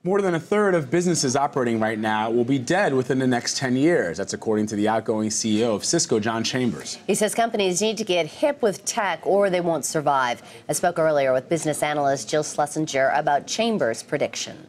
More than a third of businesses operating right now will be dead within the next 10 years. That's according to the outgoing CEO of Cisco, John Chambers. He says companies need to get hip with tech or they won't survive. I spoke earlier with business analyst Jill Schlesinger about Chambers' prediction.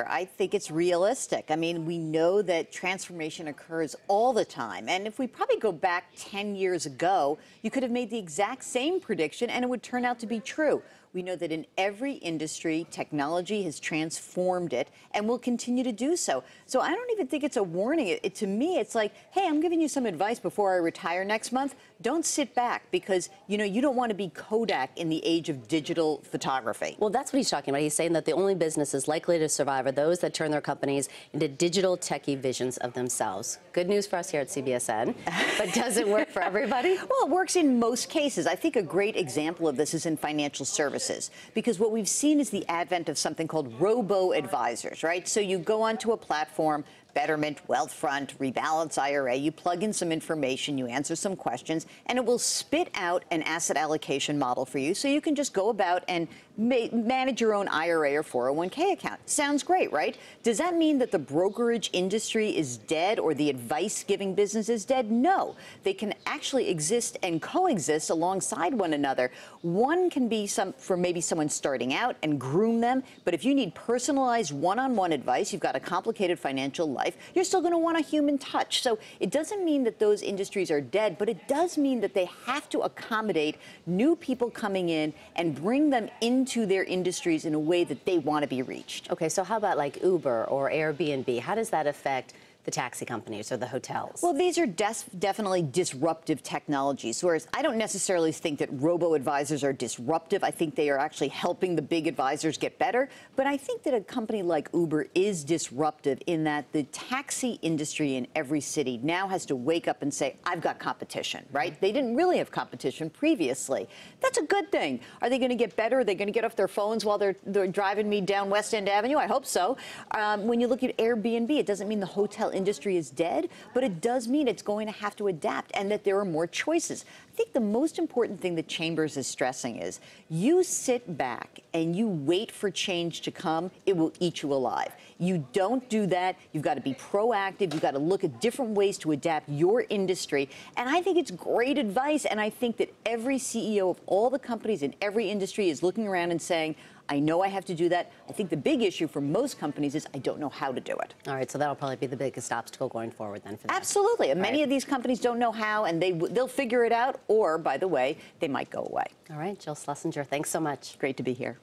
I think it's realistic. I mean, we know that transformation occurs all the time. And if we probably go back 10 years ago, you could have made the exact same prediction and it would turn out to be true. We know that in every industry, technology has transformed it and will continue to do so. So I don't even think it's a warning. To me, it's like, hey, I'm giving you some advice before I retire next month. Don't sit back because, you don't want to be Kodak in the age of digital photography. Well, that's what he's talking about. He's saying that the only businesses likely to survive are those that turn their companies into digital techie visions of themselves. Good news for us here at CBSN, but does it work for everybody? Well, it works in most cases. I think a great example of this is in financial services, because what we've seen is the advent of something called robo-advisors, right? So you go onto a platform, Betterment, Wealthfront, Rebalance IRA, you plug in some information, you answer some questions, and it will spit out an asset allocation model for you so you can just go about and manage your own IRA or 401k account. Sounds great, right? Does that mean that the brokerage industry is dead or the advice-giving business is dead? No. They can actually exist and coexist alongside one another. One can be for maybe someone starting out and groom them, but if you need personalized one-on-one advice, you've got a complicated financial life, you're still going to want a human touch. So it doesn't mean that those industries are dead, but it does mean that they have to accommodate new people coming in and bring them into their industries in a way that they want to be reached. Okay, so how about like Uber or Airbnb? How does that affect the taxi companies or the hotels? Well, these are definitely disruptive technologies, whereas I don't necessarily think that robo-advisors are disruptive. I think they are actually helping the big advisors get better. But I think that a company like Uber is disruptive in that the taxi industry in every city now has to wake up and say, I've got competition, right? They didn't really have competition previously. That's a good thing. Are they going to get better? Are they going to get off their phones while they're driving me down West End Avenue? I hope so. When you look at Airbnb, it doesn't mean the hotel industry is dead, but it does mean it's going to have to adapt and that there are more choices. I think the most important thing that Chambers is stressing is you sit back and you wait for change to come, it will eat you alive. You don't do that. You've got to be proactive. You've got to look at different ways to adapt your industry. And I think it's great advice. And I think that every CEO of all the companies in every industry is looking around and saying, I know I have to do that. I think the big issue for most companies is I don't know how to do it. All right, so that'll probably be the biggest obstacle going forward then for them. Absolutely. And many of these companies don't know how, and they'll figure it out, or, by the way, they might go away. All right, Jill Schlesinger, thanks so much. Great to be here.